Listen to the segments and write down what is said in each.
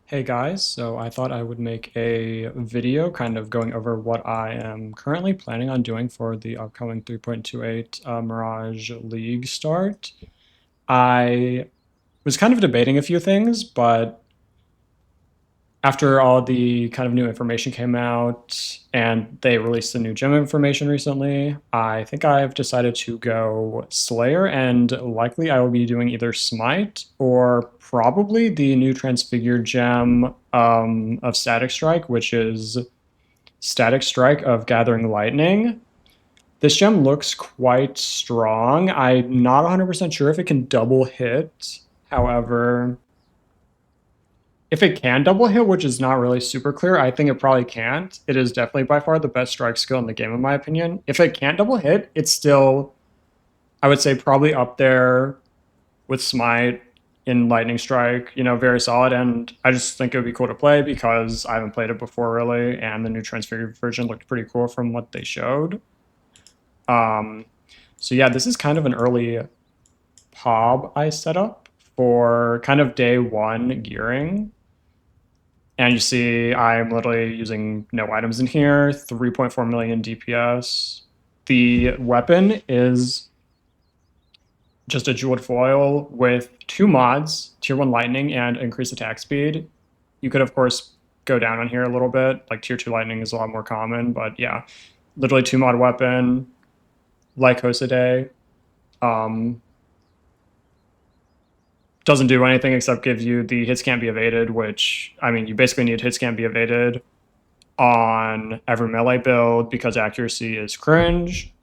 Hey guys, so I thought I would make a video kind of going over what I am currently planning on doing for the upcoming 3.28 Mirage League start. I was kind of debating a few things, but after all the kind of new information came out and they released the new gem information recently, I think I've decided to go Slayer, and likely I will be doing either Smite or probably the new transfigured gem of Static Strike, which is Static Strike of Gathering Lightning. This gem looks quite strong. I'm not 100% sure if it can double hit. However, if it can double hit, which is not really super clear, I think it probably can't. It is definitely by far the best strike skill in the game, in my opinion. If it can't double hit, it's still, I would say, probably up there with Smite in Lightning Strike, very solid. And I just think it would be cool to play because I haven't played it before, really. And the new Transfigured version looked pretty cool from what they showed. Um, so, yeah, this is kind of an early POB I set up for kind of day one gearing. And you see I'm literally using no items in here, 3.4 million DPS. The weapon is just a jeweled foil with two mods, tier 1 lightning and increased attack speed. You could, of course, go down on here a little bit. Like tier 2 lightning is a lot more common, but yeah, literally two mod weapon, like Hosade. Um, doesn't do anything except give you the hits can't be evaded, which, I mean, you basically need hits can't be evaded on every melee build because accuracy is cringe,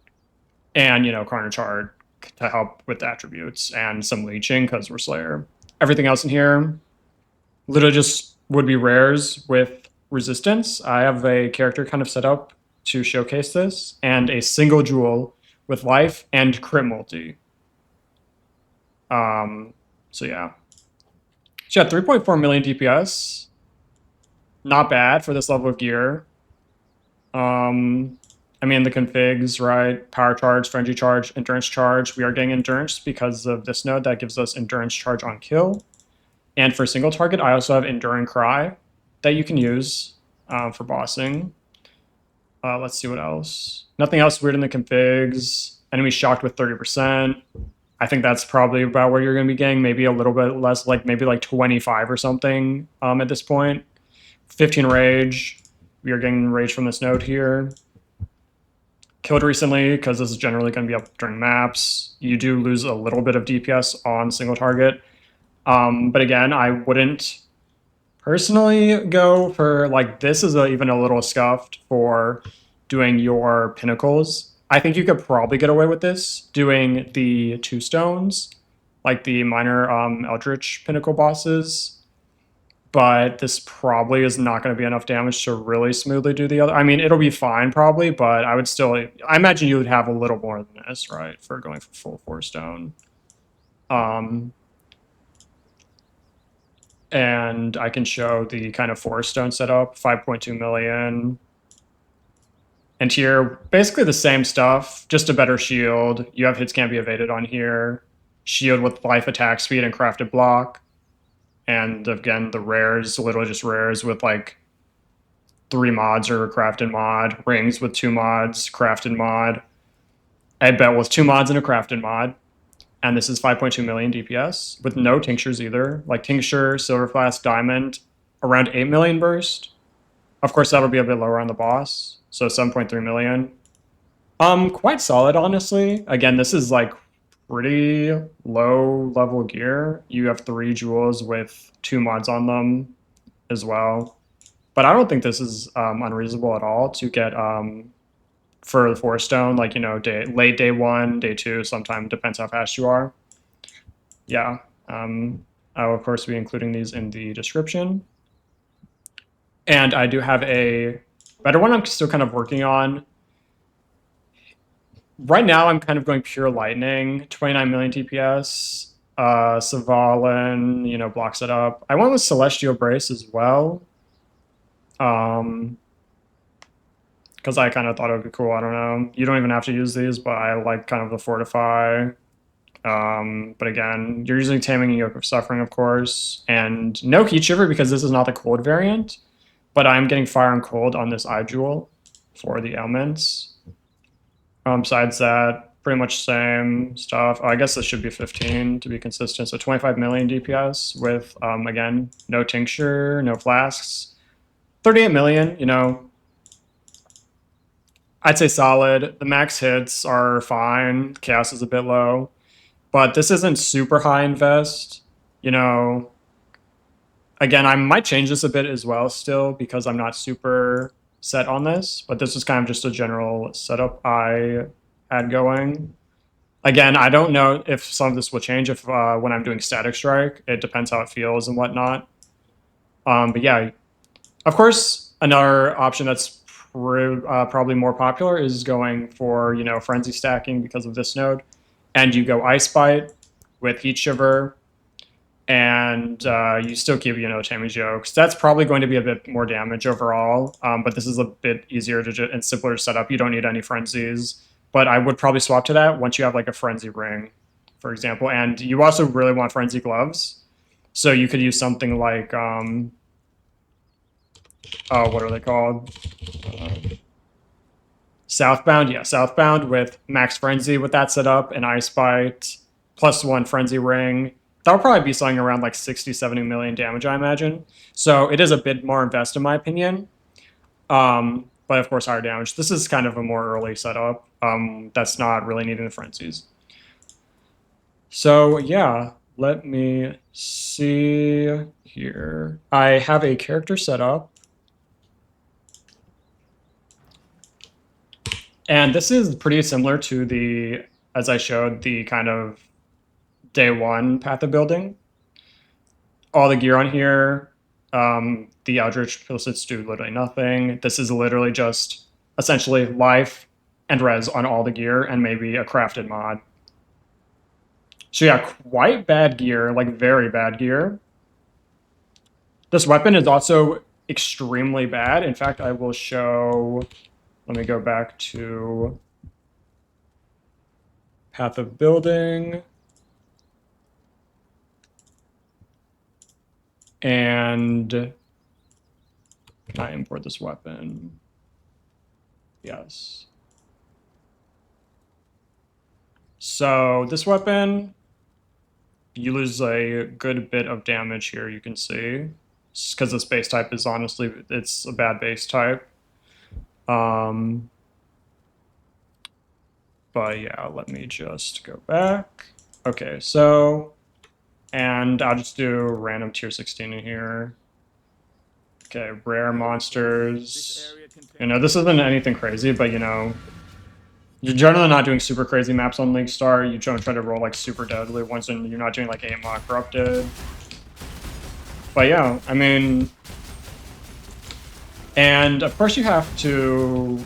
and Carnage Heart to help with the attributes, and some leeching because we're Slayer. Everything else in here literally just would be rares with resistance. I have a character kind of set up to showcase this, and a single jewel with life and crit multi. Um, so yeah. So yeah, 3.4 million DPS. Not bad for this level of gear. Um, I mean, the configs, right? Power charge, frenzy charge, endurance charge. We are getting endurance because of this node that gives us endurance charge on kill. And for single target, I also have enduring cry that you can use for bossing. Let's see what else. Nothing else weird in the configs. Enemy shocked with 30%. I think that's probably about where you're going to be getting. Maybe a little bit less, like maybe like 25 or something at this point. 15 rage. We are getting rage from this node here. Killed recently, because this is generally going to be up during maps. You do lose a little bit of DPS on single target. But again, I wouldn't personally go for, like, this is even a little scuffed for doing your pinnacles. I think you could probably get away with this doing the two stones, like the minor Eldritch pinnacle bosses, but this probably is not going to be enough damage to really smoothly do the other. I mean, it'll be fine probably, but I would still, I imagine you would have a little more than this, right, for going for full 4 stone. And I can show the kind of 4 stone setup, 5.2 million. And here, basically the same stuff, just a better shield. You have hits can't be evaded on here. Shield with life, attack speed, and crafted block. And again, the rares, literally just rares with like 3 mods or a crafted mod. Rings with 2 mods, crafted mod. I bet with 2 mods and a crafted mod. And this is 5.2 million DPS with no tinctures either. Like tincture, silver flask, diamond, around 8 million burst. Of course, that'll be a bit lower on the boss. So 7.3 million. Quite solid, honestly. Again, this is like pretty low level gear. You have 3 jewels with 2 mods on them as well. But I don't think this is unreasonable at all to get for the 4 stone, like, late day 1, day 2, sometime depends how fast you are. Yeah. I will, of course, be including these in the description. And I do have a better one I'm still kind of working on. Right now, I'm kind of going pure lightning, 29 million TPS. Savalin, blocks it up. I went with Celestial Brace as well. Because I kind of thought it would be cool. I don't know. You don't even have to use these, but I like kind of the Fortify But again, you're using Taming Yoke of Suffering, of course, and no Heat Shiver because this is not the cold variant, but I'm getting Fire and Cold on this eye jewel for the ailments. Besides that, pretty much same stuff. Oh, I guess this should be 15 to be consistent. So 25 million DPS with, again, no Tincture, no Flasks. 38 million, you know, I'd say solid. The max hits are fine. Chaos is a bit low. But this isn't super high invest. You know, again, I might change this a bit as well still because I'm not super set on this. But this is kind of just a general setup I had going. Again, I don't know if some of this will change if when I'm doing Static Strike. It depends how it feels and whatnot. But yeah, of course, another option that's probably more popular is going for, you know, Frenzy stacking because of this node. And you go Ice Bite with Heat Shiver, and you still keep, you know, Tammy's Yokes. That's probably going to be a bit more damage overall, but this is a bit easier to and simpler to set up. You don't need any Frenzies. But I would probably swap to that once you have like a Frenzy Ring, for example. And you also really want Frenzy Gloves. So you could use something like, oh, what are they called? Southbound, yeah, Southbound with Max Frenzy with that set up, and Ice Bite, +1 Frenzy Ring. That would probably be something around like 60, 70 million damage, I imagine. So it is a bit more invest in my opinion. But of course, higher damage. This is kind of a more early setup. That's not really needing the Frenzies. So yeah, let me see here. I have a character set up. And this is pretty similar to the, as I showed, the kind of day one path of building. All the gear on here, the Eldritch Pillsits do literally nothing. This is literally just essentially life and res on all the gear and maybe a crafted mod. So yeah, quite bad gear, like very bad gear. This weapon is also extremely bad. In fact, I will show, let me go back to path of building. And can I import this weapon? Yes. So this weapon, you lose a good bit of damage here, you can see. Because this base type is honestly, it's a bad base type. But yeah, let me just go back. Okay, so, and I'll just do random tier 16 in here. Okay, rare monsters. You know, this isn't anything crazy, but you know, you're generally not doing super crazy maps on Leaguestart. You don't try to roll like super deadly ones, and you're not doing like Aimlock Corrupted. But yeah, I mean, and of course you have to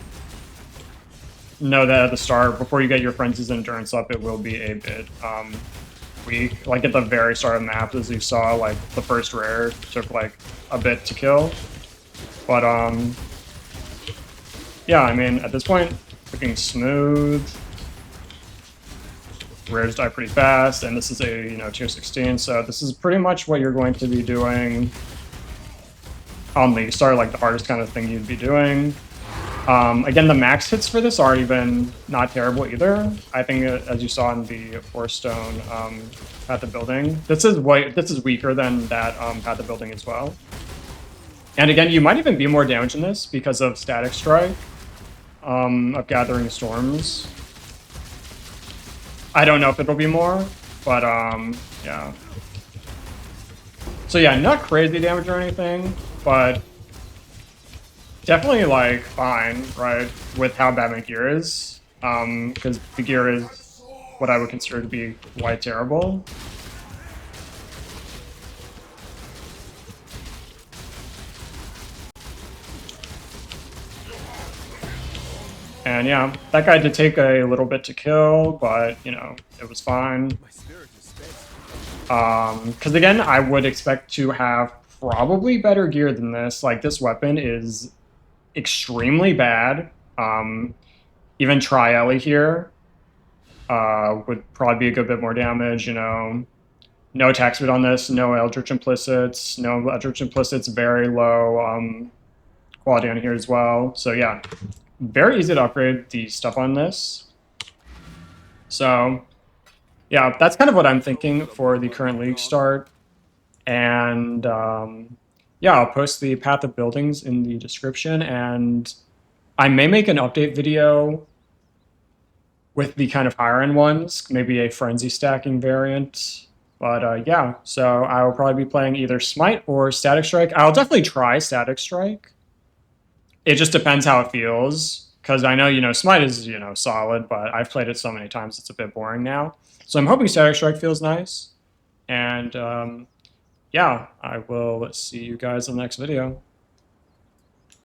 know that at the start, before you get your Frenzy's Endurance up, it will be a bit weak. Like at the very start of the map, as you saw, like the first rare took like a bit to kill. But yeah, I mean, at this point, looking smooth. Rares die pretty fast, and this is a, you know, tier 16, so this is pretty much what you're going to be doing on Leaguestart, like the hardest kind of thing you'd be doing. Again, the max hits for this aren't even not terrible either. I think, as you saw in the 4-stone Path of Building, this is weaker than that Path of Building as well. And again, you might even be more damage in this because of Static Strike, of Gathering Storms. I don't know if it'll be more, but yeah. So yeah, not crazy damage or anything, but definitely like fine, right, with how bad my gear is, because the gear is what I would consider to be quite terrible. And yeah, that guy did take a little bit to kill, but you know, it was fine. Because again, I would expect to have probably better gear than this. Like, this weapon is extremely bad. Even Tri-Ellie here. would probably be a good bit more damage, you know. No attack speed on this, no Eldritch Implicits, no Eldritch Implicits, very low quality on here as well. So yeah, very easy to upgrade the stuff on this. So yeah, that's kind of what I'm thinking for the current Leaguestart. And yeah, I'll post the path of buildings in the description, and I may make an update video with the kind of higher end ones, maybe a frenzy stacking variant. But yeah, so I will probably be playing either Smite or Static Strike. I'll definitely try Static Strike. It just depends how it feels, because I know, you know, Smite is, you know, solid, but I've played it so many times it's a bit boring now. So I'm hoping Static Strike feels nice. And yeah, I will see you guys in the next video.